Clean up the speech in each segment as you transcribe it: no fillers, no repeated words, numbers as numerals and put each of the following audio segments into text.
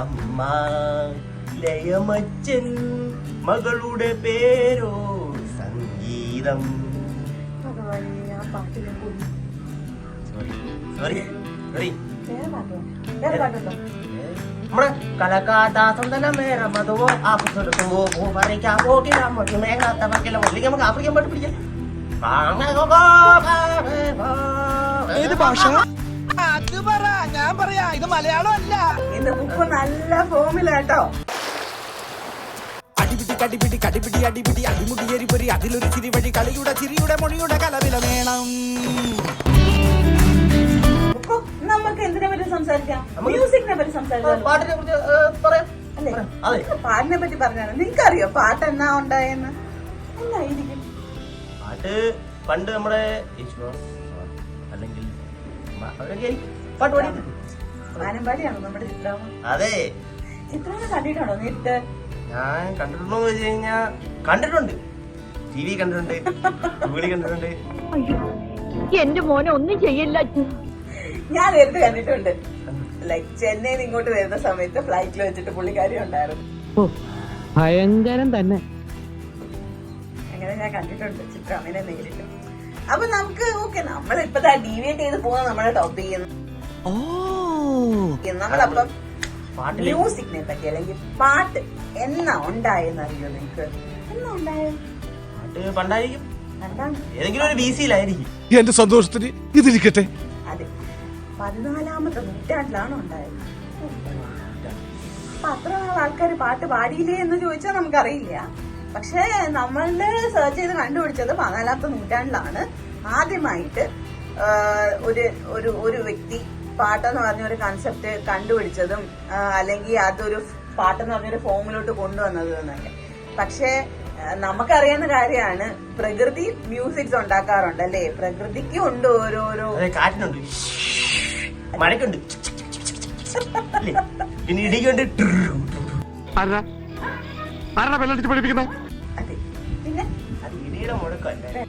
അമ്മ ലയമച്ചൻ മകളുടെ പേരോ സംഗീതം. സോറി നമ്മുടെ കലക്കാദാസം തന്നെ മേറെ മതമോ ആഫ്രിക്കോ പറിക്കാൻ പോകില്ല മേഘാത്ത പറിക്കല മുകളിലേക്ക് നമുക്ക് ആഫ്രിക്കൻ പാട്ട് പിടിക്കാം. ഏത് ഭാഷ? അത് പറ, ഞാൻ പറയാ. ഇത് മലയാളം അല്ല. ഇത് ബുക്ക് നല്ല ഫോമിലാട്ടോ. അടിപിടി കടിപിടി കടിപിടി അടിപിടി അടിമുടി എരിപൊരി അതിലൊരു ചിരിവഴി കളിയുടെ ചിരിയുടെ മൊഴിയുടെ കലവില വേണം. നമുക്ക് എന്തിനെ പറ്റി സംസാരിക്കാം? മ്യൂസിക്കിനെ പറ്റി സംസാരിക്കാം. പാട്ടിനെ കുറിച്ച് പറയാം. അല്ലേ, പാട്ടിനെ പറ്റി പറഞ്ഞാണ്. നിങ്ങൾക്കറിയോ പാട്ട് എന്നാ ഉണ്ടായെന്ന്? എന്തായിരിക്കും പാട്ട്? പണ്ട് നമ്മുടെ അല്ലെങ്കിൽ പാട്ട് പാടി വാനമ്പാടിയാണോ നമ്മുടെ ചിത്രാമ? അതെ. ചിത്രാമ കണ്ടിട്ടാണോ നേരിട്ട്? ഞാൻ കണ്ടിട്ടുണ്ടോ എന്ന് വെച്ച് കഴിഞ്ഞാ കണ്ടിട്ടുണ്ട്. TV കണ്ടിട്ടുണ്ട്, ഗൂഗിളിൽ കണ്ടിട്ടുണ്ട്. എന്റെ മോനെ ഒന്നും ചെയ്യില്ല. ഞാൻ നേരിട്ട് കണ്ടിട്ടുണ്ട്. ലൈക് ചെന്നൈയിൽ ഇങ്ങോട്ട് വരുന്ന സമയത്ത് ഫ്ലൈറ്റിൽ വെച്ചിട്ട് പുള്ളിക്കാരി ഉണ്ടായിരുന്നു. ഭയങ്കരം തന്നെ. അങ്ങനെ ഞാൻ കണ്ടിട്ടുണ്ട് ചിത്രാമേനെ നേരിട്ട്. അപ്പൊ നമുക്ക് ഓക്കെ, നമ്മളിപ്പോ ഡീവിയേറ്റ് ചെയ്ത് പോകുന്ന നമ്മുടെ ടോപ്പിക്. നമ്മളപ്പം മ്യൂസിക്കിനെ പറ്റി അല്ലെങ്കിൽ പാട്ട് എന്നാ ഉണ്ടായെന്ന് അറിയോ നിങ്ങൾക്ക്? എന്നാ ഉണ്ടായ പാട്ട് പണ്ടായിരിക്കും, ഏതെങ്കിലും ഒരു BC-യിലായിരിക്കും. എന്റെ സന്തോഷത്തിന് ഇതിരിക്കട്ടെ. അതെ, 14ാമത്തെ നൂറ്റാണ്ടിലാണ് ഉണ്ടായത്. അപ്പൊ അത്ര ആൾക്കാർ പാട്ട് പാടിയില്ലേ എന്ന് ചോദിച്ചാൽ നമുക്കറിയില്ല. പക്ഷെ നമ്മളുടെ സെർച്ച് ചെയ്ത് കണ്ടുപിടിച്ചത് 14ാമത്തെ നൂറ്റാണ്ടിലാണ് ആദ്യമായിട്ട് ഒരു വ്യക്തി പാട്ടെന്ന് പറഞ്ഞൊരു കൺസെപ്റ്റ് കണ്ടുപിടിച്ചതും അല്ലെങ്കിൽ അതൊരു പാട്ടെന്ന് പറഞ്ഞൊരു ഫോമിലോട്ട് കൊണ്ടുവന്നത് എന്നൊക്കെ. പക്ഷെ നമുക്കറിയാവുന്ന കാര്യമാണ്, പ്രകൃതി മ്യൂസിക്സ് ഉണ്ടാക്കാറുണ്ട് അല്ലേ? പ്രകൃതിക്ക് ഉണ്ട് ഓരോരോ. കാറ്റിനുണ്ട്, മഴക്കുണ്ട്, പിന്നെ ഇടിക്കുണ്ട്. അതെ, പിന്നെ അത് ഇടിയുടെ മുഴക്കല്ലേ?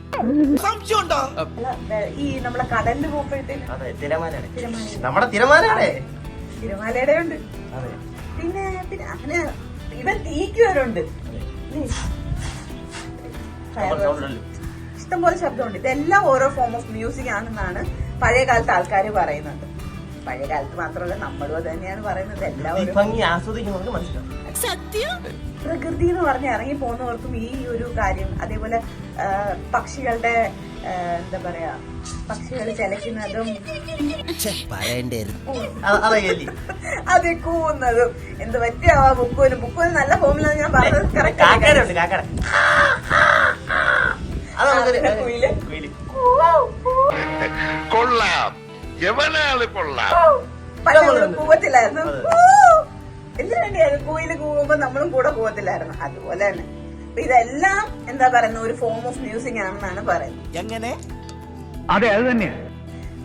ഈ നമ്മളെ കടലിൽ പോകുമ്പോഴത്തേക്ക് അതെ, തിരമാലയാണ്. നമ്മുടെ തിരമാലയാണ്. തിരമാലയുടെ ഉണ്ട്. പിന്നെ പിന്നെ അങ്ങനെ ഇവൻ തീക്കുവരുണ്ട്. ഇഷ്ടംപോലെ ശബ്ദമുണ്ട്. ഇതെല്ലാം ഓരോ ഫോം ഓഫ് മ്യൂസിക് ആണെന്നാണ് പഴയ കാലത്ത് ആൾക്കാർ പറയുന്നത്. പഴയ കാലത്ത് മാത്രമല്ല, നമ്മളും അത് തന്നെയാണ് പറയുന്നത്. എല്ലാവരും പ്രകൃതി എന്ന് പറഞ്ഞ് ഇറങ്ങി പോകുന്നവർക്കും ഈ ഒരു കാര്യം, അതേപോലെ പക്ഷികളുടെ എന്താ പറയാ, പക്ഷികൾ ചലക്കുന്നതും അത് കൂവുന്നതും എന്ത് പറ്റിയ ബുക്കോന് നല്ല ഫോമിലാണ് ഞാൻ പറഞ്ഞത്. കൂവത്തില്ലായിരുന്നു. എന്തിനു വേണ്ടിയായിരുന്നു കുയില് കൂവുമ്പോ നമ്മളും കൂടെ കൂവത്തില്ലായിരുന്നു. അതുപോലെ തന്നെ ഇതെല്ലാം എന്താ പറയുന്ന ഒരു ഫോം ഓഫ് മ്യൂസിക് ആണെന്നാണ് പറയുന്നത്. എങ്ങനെ? അതെ, അത് തന്നെയാണ്.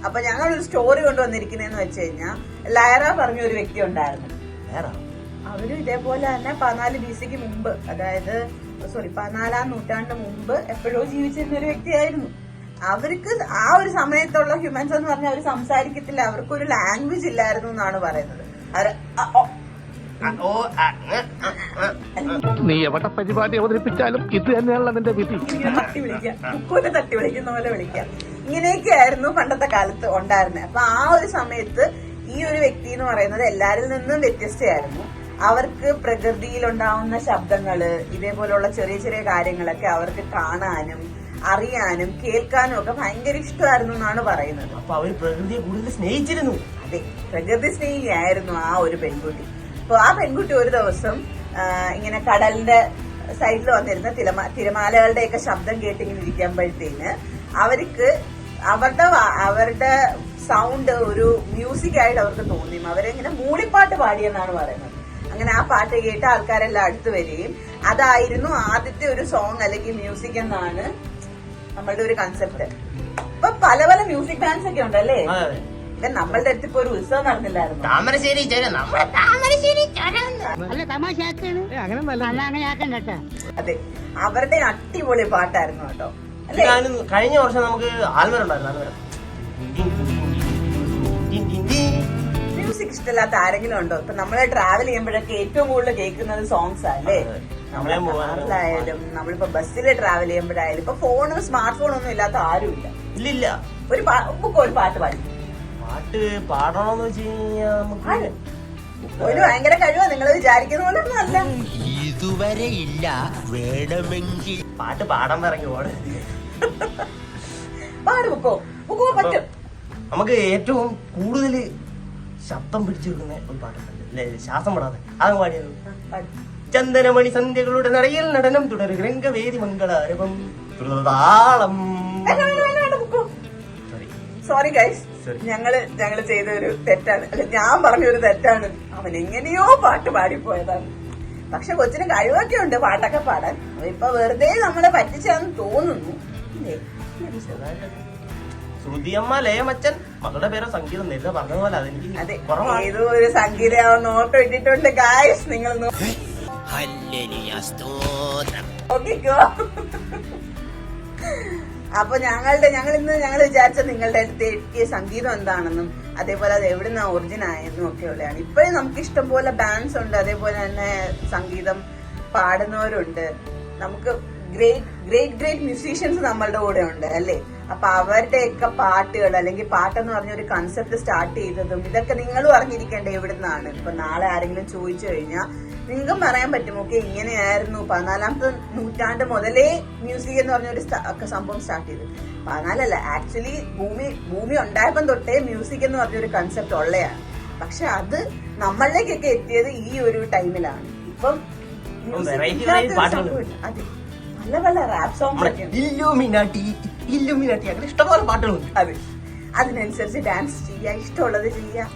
അപ്പൊ ഞങ്ങളൊരു സ്റ്റോറി കൊണ്ടുവന്നിരിക്കുന്നതെന്ന് വെച്ച് കഴിഞ്ഞാൽ, ലയറ പറഞ്ഞ ഒരു വ്യക്തി ഉണ്ടായിരുന്നു. അവരും ഇതേപോലെ തന്നെ 14 BC-ക്ക് മുമ്പ്, അതായത് 14ാം നൂറ്റാണ്ട് മുമ്പ് എപ്പോഴോ ജീവിച്ചിരുന്ന ഒരു വ്യക്തിയായിരുന്നു. അവർക്ക് ആ ഒരു സമയത്തുള്ള ഹ്യൂമൻസ് എന്ന് പറഞ്ഞാൽ അവർ സംസാരിക്കത്തില്ല, അവർക്കൊരു ലാംഗ്വേജ് ഇല്ലായിരുന്നു എന്നാണ് പറയുന്നത്. നീ എവിടെ പരിപാടി അവതരിപ്പിച്ചാലും ഇത് തന്നെയാണല്ലോ നിന്റെ വിധി. തട്ടി വിളിക്കാം, ബുക്കോനെ തട്ടി വിളിക്കുന്ന പോലെ വിളിക്കാം. ഇങ്ങനെയൊക്കെ ആയിരുന്നു പണ്ടത്തെ കാലത്ത് ഉണ്ടായിരുന്നത്. അപ്പൊ ആ ഒരു സമയത്ത് ഈ ഒരു വ്യക്തി എന്ന് പറയുന്നത് എല്ലാരിൽ നിന്നും വ്യത്യസ്തയായിരുന്നു. അവർക്ക് പ്രകൃതിയിലുണ്ടാവുന്ന ശബ്ദങ്ങള്, ഇതേപോലുള്ള ചെറിയ ചെറിയ കാര്യങ്ങളൊക്കെ അവർക്ക് കാണാനും അറിയാനും കേൾക്കാനും ഒക്കെ ഭയങ്കര ഇഷ്ടമായിരുന്നു എന്നാണ് പറയുന്നത്. അപ്പൊ അവർ പ്രകൃതിയെ കൂടുതൽ സ്നേഹിച്ചിരുന്നു. അതെ, പ്രകൃതി സ്നേഹിയായിരുന്നു ആ ഒരു പെൺകുട്ടി. അപ്പൊ ആ പെൺകുട്ടി ഒരു ദിവസം ഇങ്ങനെ കടലിന്റെ സൈഡിൽ വന്നിരുന്ന തിരമാലകളുടെയൊക്കെ ശബ്ദം കേട്ടിങ്ങനെ ഇരിക്കുമ്പോഴത്തേന് അവർക്ക് അവരുടെ സൗണ്ട് ഒരു മ്യൂസിക് ആയിട്ട് അവർക്ക് തോന്നി. അവരെങ്ങനെ മൂളിപ്പാട്ട് പാടിയെന്നാണ് പറയുന്നത്. അങ്ങനെ ആ പാട്ട് കേട്ട് ആൾക്കാരെല്ലാം അടുത്ത് വരികയും അതായിരുന്നു ആദ്യത്തെ ഒരു സോങ് അല്ലെങ്കിൽ മ്യൂസിക് എന്നാണ് നമ്മളുടെ ഒരു കൺസെപ്റ്റ്. ഇപ്പൊ പല പല മ്യൂസിക് ബാൻഡ്സ് ഒക്കെ ഉണ്ടല്ലേ? നമ്മളുടെ അടുത്ത് ഇപ്പൊ ഒരു ഉത്സവം നടന്നില്ലായിരുന്നു. അതെ, അവരുടെ അടിപൊളി പാട്ടായിരുന്നു കേട്ടോ. കഴിഞ്ഞ വർഷം നമുക്ക് ആൽമരം ഉണ്ടായിരുന്നു. മ്യൂസിക് മ്യൂസിക് ഇഷ്ടമില്ലാത്ത ആരെങ്കിലും ഉണ്ടോ? ഇപ്പൊ നമ്മള് ട്രാവൽ ചെയ്യുമ്പോഴൊക്കെ ഏറ്റവും കൂടുതൽ കേൾക്കുന്നത് സോങ്സ് അല്ലേ? നമ്മളെ കാറിലായാലും നമ്മളിപ്പോ ബസ്സിൽ ട്രാവൽ ചെയ്യുമ്പോഴായാലും ഇപ്പൊ ഫോണും സ്മാർട്ട് ഫോണും ഒന്നും ഇല്ലാത്ത ആരുമില്ല. ഇല്ല ഒരു പാട്ട് പാടി പാട്ട് പാടണോന്ന് വെച്ച് കഴിഞ്ഞാ നമുക്ക് ഒരു ഭയങ്കര കഴിവാ, നിങ്ങൾ വിചാരിക്കുന്ന പോലെ ഒന്നും അല്ല. ഇതുവരെ ഇല്ല, വേണമെങ്കിൽ പാട്ട് പാടാൻ ഇറങ്ങി പാട്. പാട് ബുക്കോ പറ്റും. നമുക്ക് ഏറ്റവും കൂടുതൽ ശബ്ദം പിടിച്ചു വെക്കുന്ന ഒരു പാട്ടുണ്ട് അല്ലെ, ശ്വാസം വിടാതെ, അത് പാടിയത്. ചന്ദനമണി സന്ധ്യകളുടെ നടയിൽ നടനം തുടരും രംഗവേദി മംഗളാരവം താളം. സോറി ഗൈസ്, ഞങ്ങള് ചെയ്ത ഒരു തെറ്റാണ്, അല്ല ഞാൻ പറഞ്ഞൊരു തെറ്റാണ്. അവൻ എങ്ങനെയോ പാട്ട് പാടിപ്പോയതാണ്. പക്ഷെ കൊച്ചിന് കഴിവൊക്കെ ഉണ്ട് പാട്ടൊക്കെ പാടാൻ. ഇപ്പൊ വെറുതെ നമ്മളെ പറ്റിച്ചാന്ന് തോന്നുന്നു. ശ്രുതിയമ്മ ലയമച്ചൻ, മകളുടെ പേരോ സംഗീതം നേരത്തെ പറഞ്ഞതുപോലെ അതെ, അതെനിക്ക് കുറവാണ്. ഏതോ ഒരു സംഗീതം നോട്ട് ഇട്ടിട്ടുണ്ട് ഗൈസ്, നിങ്ങൾ നോക്കിക്കോ. അപ്പൊ ഞങ്ങൾ വിചാരിച്ച നിങ്ങളുടെ അടുത്ത് എത്തിയ സംഗീതം എന്താണെന്നും അതേപോലെ അത് എവിടുന്ന ഒറിജിൻ ആയെന്നും ഒക്കെ ഉള്ളതാണ്. ഇപ്പോഴും നമുക്ക് ഇഷ്ടം പോലെ ബാൻഡ്സ് ഉണ്ട്, അതേപോലെ തന്നെ സംഗീതം പാടുന്നവരുണ്ട്. നമുക്ക് ഗ്രേറ്റ് മ്യൂസീഷ്യൻസ് നമ്മളുടെ കൂടെ ഉണ്ട് അല്ലേ? അപ്പൊ അവരുടെയൊക്കെ പാട്ടുകൾ, അല്ലെങ്കിൽ പാട്ടെന്ന് പറഞ്ഞ ഒരു കൺസെപ്റ്റ് സ്റ്റാർട്ട് ചെയ്തതും ഇതൊക്കെ നിങ്ങളും അറിഞ്ഞിരിക്കേണ്ടത് എവിടുന്നാണ്. ഇപ്പൊ നാളെ ആരെങ്കിലും ചോദിച്ചു കഴിഞ്ഞാൽ നിങ്ങൾക്കും പറയാൻ പറ്റും, ഓക്കെ ഇങ്ങനെയായിരുന്നു 14ാമത്തെ നൂറ്റാണ്ട് മുതലേ മ്യൂസിക് എന്ന് പറഞ്ഞൊരു സംഭവം സ്റ്റാർട്ട് ചെയ്തു. 14അല്ല, ആക്ച്വലി ഭൂമി ഉണ്ടായപ്പം തൊട്ടേ മ്യൂസിക് എന്ന് പറഞ്ഞൊരു കൺസെപ്റ്റ് ഉള്ളതാണ്. പക്ഷെ അത് നമ്മളിലേക്കൊക്കെ എത്തിയത് ഈ ഒരു ടൈമിലാണ്. ഇപ്പം അതെ, പല പല റാപ്പ് സോങ്സ് ഇല്ലുമിനാട്ടി അങ്ങനെ ഇഷ്ടംപോലെ പാട്ടുകളുണ്ട്. അതെ, അതിനനുസരിച്ച് ഡാൻസ് ചെയ്യുക, ഇഷ്ടമുള്ളത് ചെയ്യുക.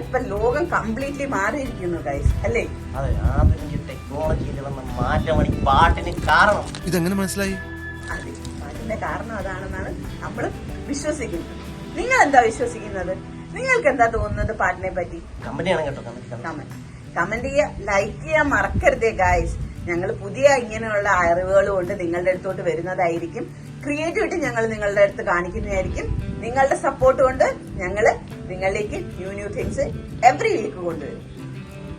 ഇപ്പൊ ലോകം കംപ്ലീറ്റ്ലി മാറിയിരിക്കുന്നു ഗൈസ്, അല്ലേ? അതെ, ആധുനിക ടെക്നോളജിയിൽ വന്ന മാറ്റമാണ് ഈ പാട്ടിന് കാരണം. ഇതെങ്ങനെ മനസ്സിലായി? അതെ, പാട്ടിന്റെ കാരണം അതാണെന്നാണ് നമ്മൾ വിശ്വസിക്കുന്നത്. നിങ്ങൾ എന്താ വിശ്വസിക്കുന്നത്? നിങ്ങൾക്ക് എന്താ തോന്നുന്നത് പാട്ടിനെ പറ്റി? കമന്റാണ് കേട്ടോ, കമന്റ് ചെയ്യുക, ലൈക്ക് ചെയ്യാൻ മറക്കരുതേ ഗൈസ്. ഞങ്ങൾ പുതിയ ഇങ്ങനെയുള്ള അറിവുകൾ കൊണ്ട് നിങ്ങളുടെ അടുത്തോട്ട് വരുന്നതായിരിക്കും. ക്രിയേറ്റിവിറ്റി ഞങ്ങൾ നിങ്ങളുടെ അടുത്ത് കാണിക്കുന്നതായിരിക്കും. നിങ്ങളുടെ സപ്പോർട്ട് കൊണ്ട് ഞങ്ങൾ നിങ്ങളിലേക്ക് ന്യൂ തിങ്സ് എവറി വീക്ക് കൊണ്ടുവരും.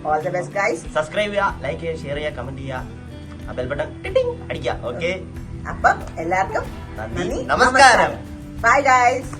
All the best guys. Subscribe ചെയ്യുക, ലൈക്ക് ചെയ്യുക, ഷെയർ ചെയ്യുക, കമന്റ് ചെയ്യുക, ബെൽ ബട്ടൺ അടിക്കുക. ഓക്കെ, അപ്പം എല്ലാവർക്കും നന്ദി, നമസ്കാരം. Bye guys.